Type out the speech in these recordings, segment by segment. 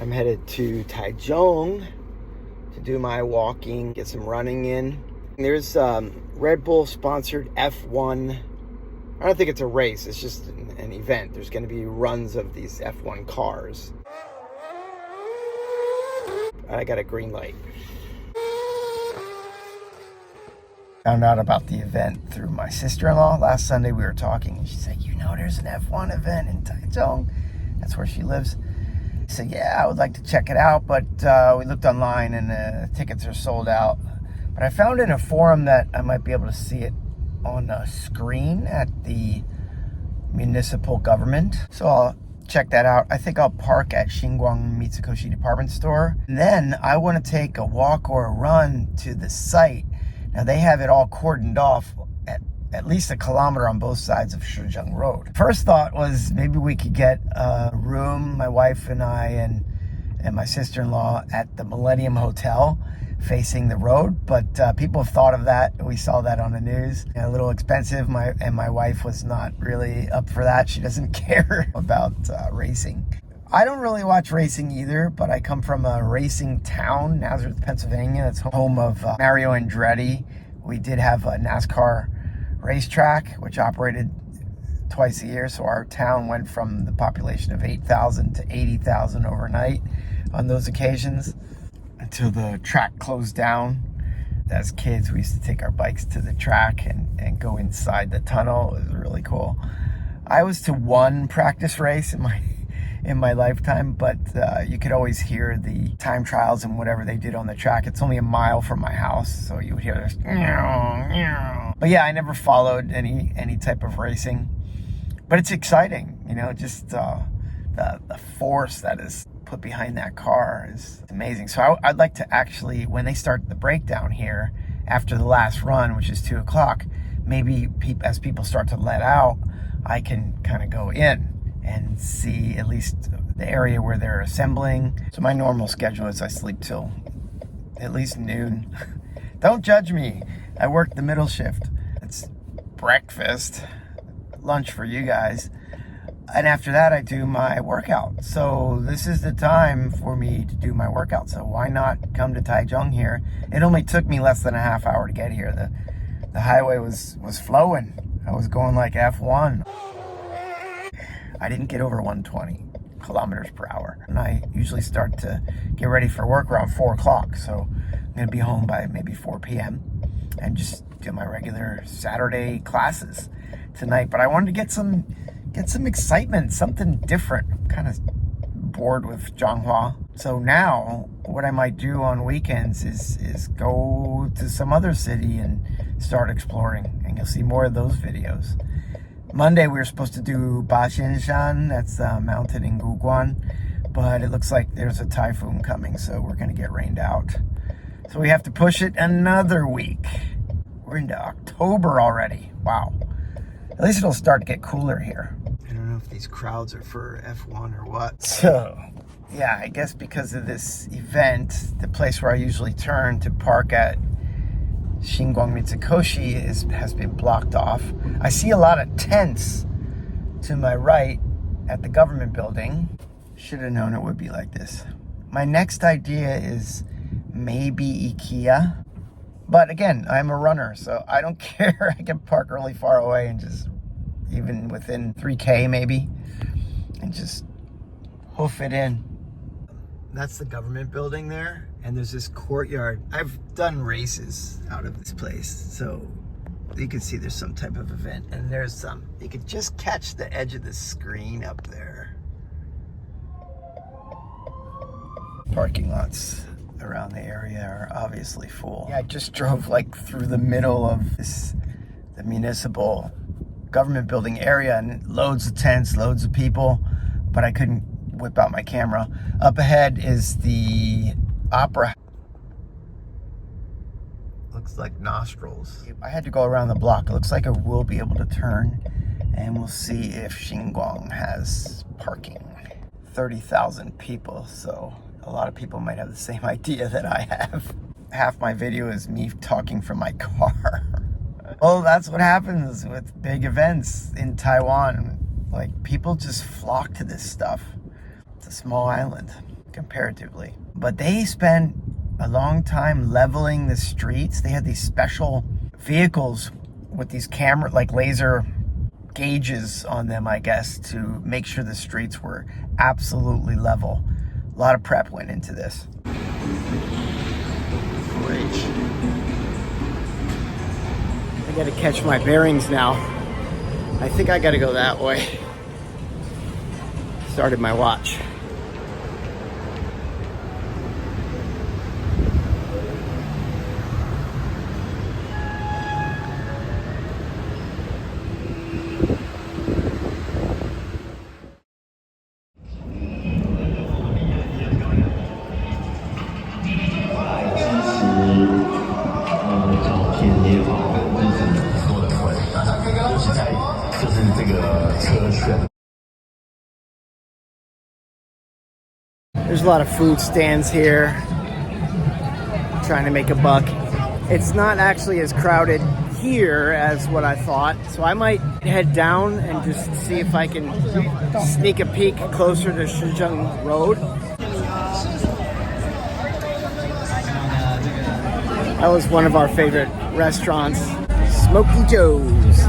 I'm headed to Taichung to do my walking, get some running in. There's Red Bull sponsored F1. I don't think it's a race, it's just an event. There's going to be runs of these F1 cars. I got a green light. Found out about the event through my sister-in-law. Last Sunday we were talking and she's like, you know, there's an F1 event in Taichung. That's where she lives. I said, yeah, I would like to check it out, but we looked online and the tickets are sold out. But I found in a forum that I might be able to see it on a screen at the municipal government. So I'll check that out. I think I'll park at Shinguang Mitsukoshi department store. And then I want to take a walk or a run to the site. Now they have it all cordoned off at least a kilometer on both sides of Shr-Zheng Rd. First thought was maybe we could get a room, my wife and I and my sister-in-law, at the Millennium Hotel facing the road, but people have thought of that. We saw that on the news. A little expensive. My wife was not really up for that. She doesn't care about racing. I don't really watch racing either, but I come from a racing town, Nazareth, Pennsylvania. It's home of Mario Andretti. We did have a NASCAR racetrack, which operated twice a year. So our town went from the population of 8,000 to 80,000 overnight on those occasions until the track closed down. As kids, we used to take our bikes to the track and go inside the tunnel. It was really cool. I was to one practice race in my lifetime, but you could always hear the time trials and whatever they did on the track. It's only a mile from my house, so you would hear this. But yeah, I never followed any type of racing, but it's exciting, you know. Just the force that is put behind that car is amazing. So I'd like to actually, when they start the breakdown here after the last run, which is 2 o'clock, maybe as people start to let out, I can kind of go in and see at least the area where they're assembling. So my normal schedule is I sleep till at least noon. Don't judge me. I work the middle shift. It's breakfast, lunch for you guys. And after that, I do my workout. So this is the time for me to do my workout. So why not come to Taichung here? It only took me less than a half hour to get here. The highway was flowing. I was going like F1. I didn't get over 120 kilometers per hour. And I usually start to get ready for work around 4 o'clock. So I'm going to be home by maybe 4 p.m. and just do my regular Saturday classes tonight. But I wanted to get some excitement, something different. I'm kind of bored with Zhanghua. So now what I might do on weekends is go to some other city and start exploring. And you'll see more of those videos. Monday we were supposed to do Baxianshan, that's a mountain in Guguan, but it looks like there's a typhoon coming, so we're going to get rained out. So we have to push it another week. We're into October already. Wow. At least it'll start to get cooler here. I don't know if these crowds are for F1 or what. So, yeah, I guess because of this event, the place where I usually turn to park at Shinguang Mitsukoshi has been blocked off. I see a lot of tents to my right at the government building. Should have known it would be like this. My next idea is maybe IKEA. But again, I'm a runner, so I don't care. I can park really far away and just, even within 3K maybe, and just hoof it in. That's the government building there, and there's this courtyard. I've done races out of this place, so you can see there's some type of event, and there's some. You could just catch the edge of the screen up there. Parking lots around the area are obviously full. Yeah, I just drove like through the middle of the municipal government building area, and loads of tents, loads of people, but I couldn't whip out my camera. Up ahead is the opera. Looks like nostrils. I had to go around the block. It looks like I will be able to turn, and we'll see if Shinguang has parking. 30,000 people, so a lot of people might have the same idea that I have. Half my video is me talking from my car. Well, that's what happens with big events in Taiwan. Like, people just flock to this stuff. It's a small island. comparatively. But they spent a long time leveling the streets. They had these special vehicles with these camera, like laser gauges on them, I guess, to make sure the streets were absolutely level. A lot of prep went into this. Great. I gotta catch my bearings now. I think I gotta go that way. Started my watch. There's a lot of food stands here, trying to make a buck. It's not actually as crowded here as what I thought, so I might head down and just see if I can sneak a peek closer to Shr-Zheng Rd. That was one of our favorite restaurants, Smoky Joe's.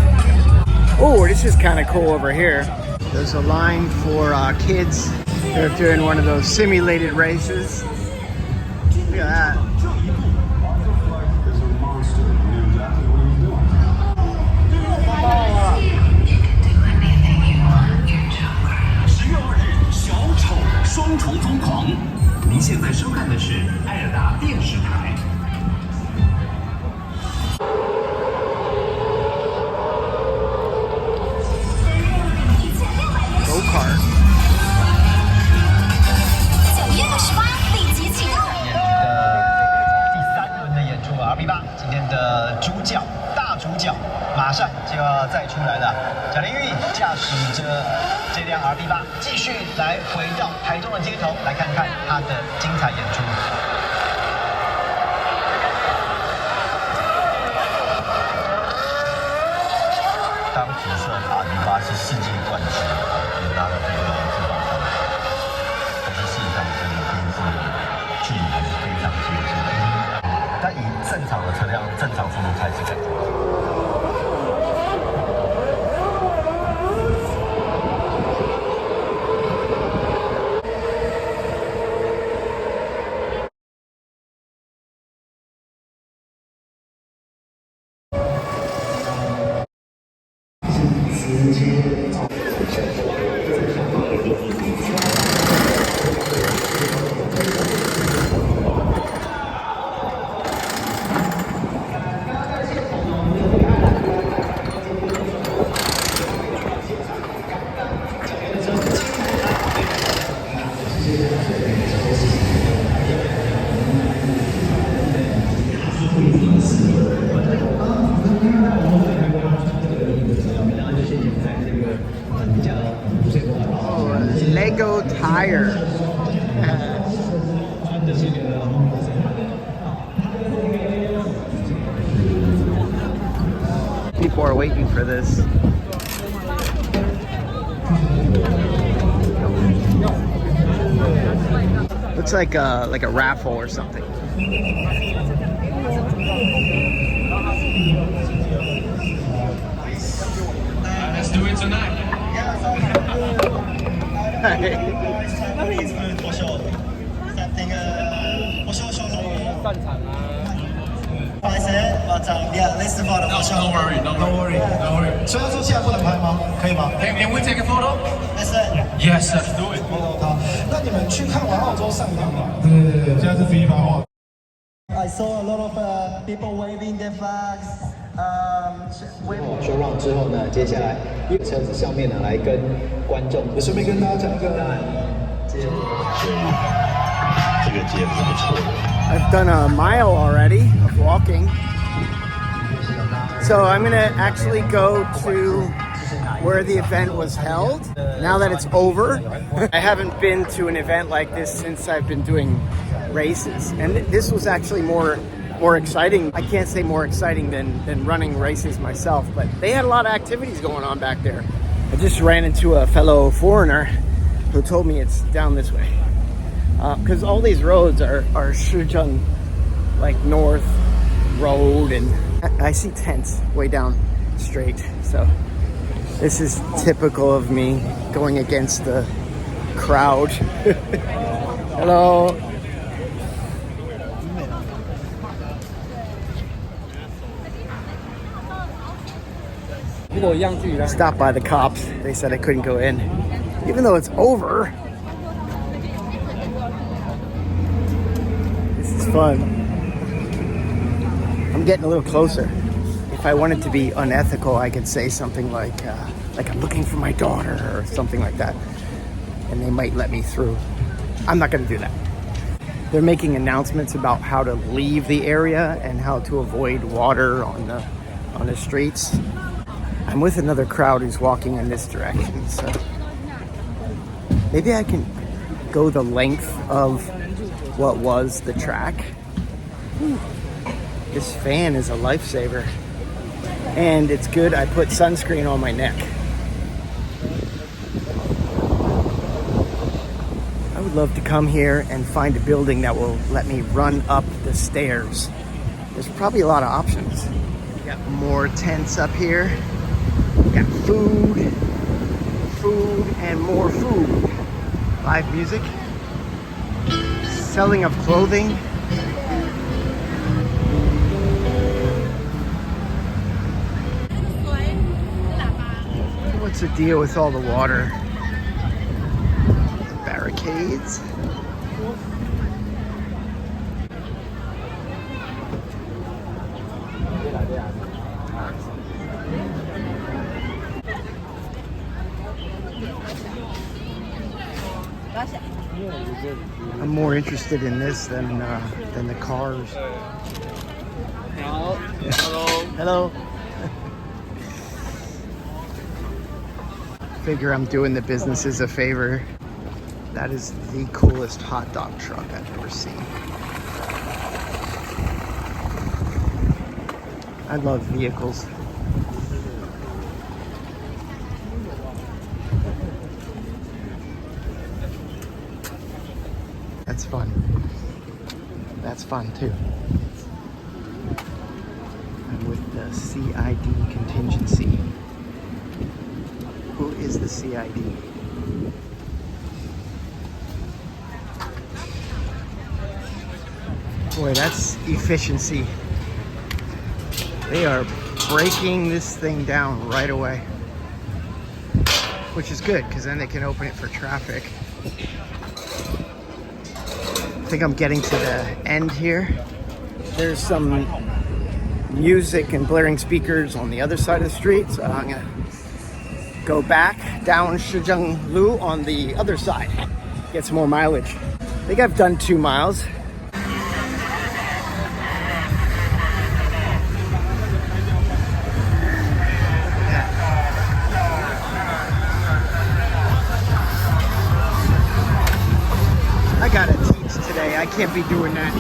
Oh, this is kind of cool over here. There's a line for kids. They're doing one of those simulated races. Look at that. Go-kart. 9月18立即启动。第3轮的演出 RB8，今天的主角大主角马上就要再出来了。贾玲玉驾驶着这辆 RB8，继续来回到台中的街头，来看看她的精彩演出。当时算RB8是世界冠军，也拿了这个质保证。但是事实上，这个一定是距离还是非常接近的。但以正常的车辆、正常速度开是感觉。Lego tire. People are waiting for this. Looks like a raffle or something. Let's do it tonight. 不好意思，我找let's photo。Don't worry, don't worry, don't worry. 所以说现在不能拍吗？可以吗 Can we take a photo?？Yes. Yes, let's do it. 好，那你们去看完澳洲上趟吧。对，现在是FIFA哦。I saw a lot of people waving their flags. SHOWRUN 之后呢，接下来车子上面呢来跟观众，也顺便跟大家讲一个，这个节目是不错的。I've done a mile already of walking. So I'm gonna actually go to where the event was held. Now that it's over, I haven't been to an event like this since I've been doing races. And this was actually more exciting. I can't say more exciting than running races myself, but they had a lot of activities going on back there. I just ran into a fellow foreigner who told me it's down this way. because all these roads are Shr-Zheng, like North Road, and I see tents way down straight. So this is typical of me going against the crowd. Hello. Stopped by the cops. They said I couldn't go in, even though it's over. This is fun. I'm getting a little closer. If I wanted to be unethical, I could say something like I'm looking for my daughter or something like that, and they might let me through. I'm not going to do that. They're making announcements about how to leave the area and how to avoid water on the streets. I'm with another crowd who's walking in this direction, so maybe I can go the length of what was the track. This fan is a lifesaver, and it's good I put sunscreen on my neck. I would love to come here and find a building that will let me run up the stairs. There's probably a lot of options. Got more tents up here. Got food, and more food. Live music, selling of clothing. What's the deal with all the water? Barricades. I'm more interested in this than the cars. Hello. Hello. Figure I'm doing the businesses a favor. That is the coolest hot dog truck I've ever seen. I love vehicles. That's fun. That's fun too. I'm with the CID contingency. Who is the CID? Boy, that's efficiency. They are breaking this thing down right away. Which is good, because then they can open it for traffic. I think I'm getting to the end here. There's some music and blaring speakers on the other side of the street, so I'm gonna go back down Shr-Zheng Lu on the other side, get some more mileage. I think I've done 2 miles. I gotta teach today. I can't be doing that.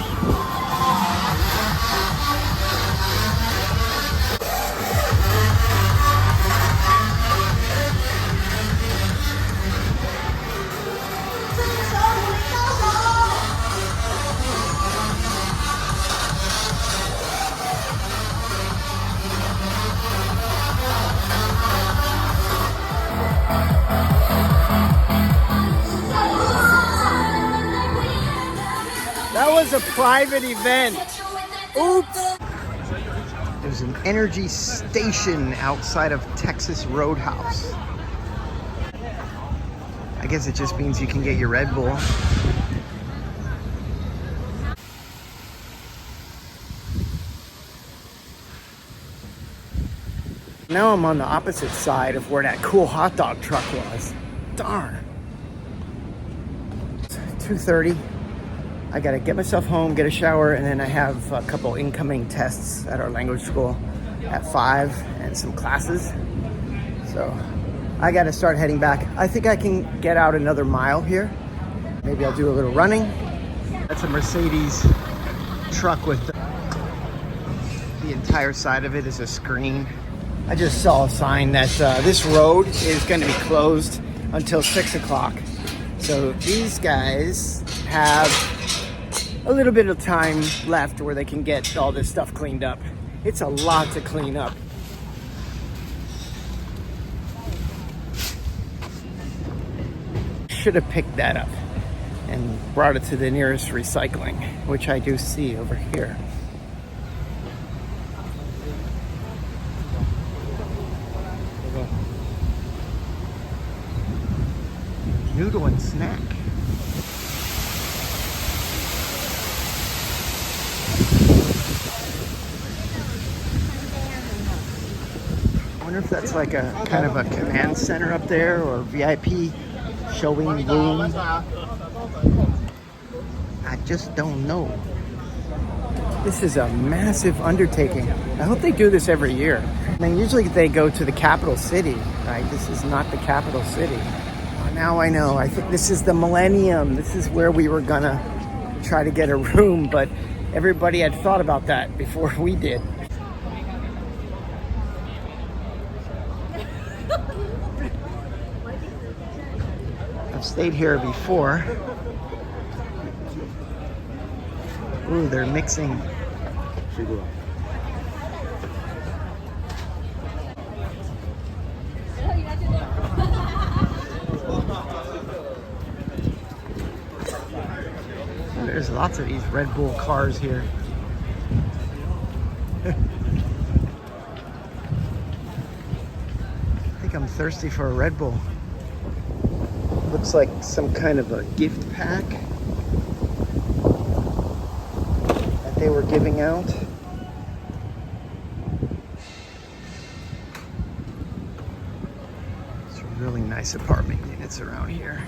That was a private event. Oops. There's an energy station outside of Texas Roadhouse. I guess it just means you can get your Red Bull. Now I'm on the opposite side of where that cool hot dog truck was. Darn. It's 2:30. I gotta get myself home, get a shower, and then I have a couple incoming tests at our language school at 5 and some classes. So I gotta start heading back. I think I can get out another mile here. Maybe I'll do a little running. That's a Mercedes truck with the entire side of it is a screen. I just saw a sign that this road is gonna be closed until 6 o'clock. So these guys have a little bit of time left where they can get all this stuff cleaned up. It's a lot to clean up. Should have picked that up and brought it to the nearest recycling, which I do see over here. Noodle and snack. I wonder if that's like a kind of a command center up there or VIP showing room. I just don't know. This is a massive undertaking. I hope they do this every year. I mean, usually they go to the capital city, right? This is not the capital city. Now I know. I think this is the Millennium. This is where we were gonna try to get a room, but everybody had thought about that before we did. I've stayed here before. Ooh, they're mixing. There's lots of these RedBull cars here. I think I'm thirsty for a RedBull. Looks like some kind of a gift pack that they were giving out. Some really nice apartment units around here.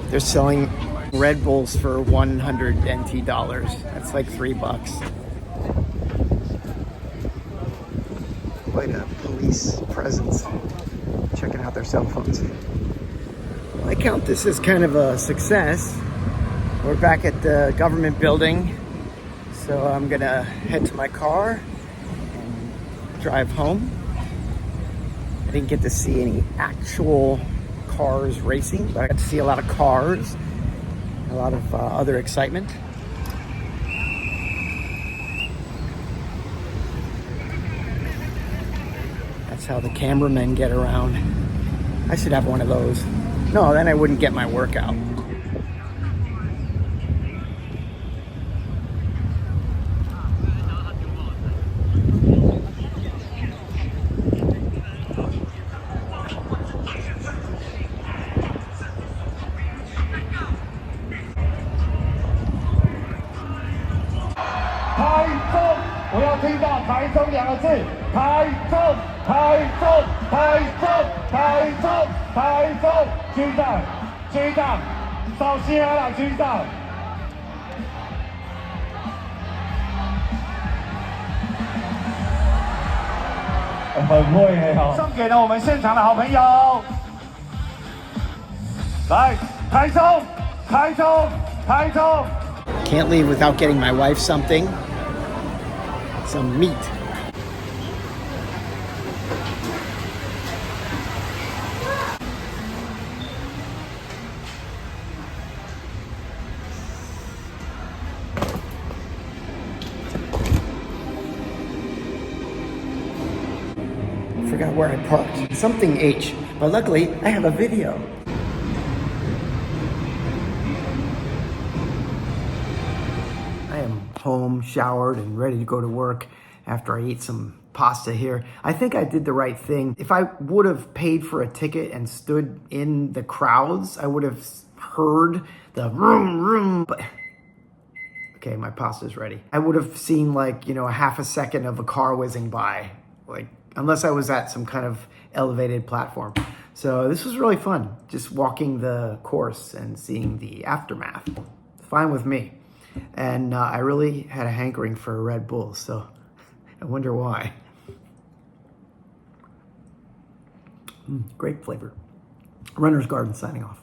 They're selling RedBulls for 100 NT dollars. That's like $3. Quite a police presence checking out their cell phones. Well, I count this as kind of a success. We're back at the government building, so I'm gonna head to my car and drive home. I didn't get to see any actual cars racing, but I got to see a lot of cars. A lot of other excitement. That's how the cameramen get around. I should have one of those. No, then I wouldn't get my workout.送给了我们现场的好朋友。来，台中，台中，台中。 Can't leave without getting my wife something. Some meat. Forgot where I parked. Something H, but luckily I have a video. I am home, showered, and ready to go to work after I ate some pasta here. I think I did the right thing. If I would have paid for a ticket and stood in the crowds, I would have heard the vroom, vroom, but okay, my pasta's ready. I would have seen like, a half a second of a car whizzing by, like, unless I was at some kind of elevated platform. So this was really fun, just walking the course and seeing the aftermath. Fine with me. And I really had a hankering for a Red Bull, so I wonder why. Great flavor. Runner's Garden signing off.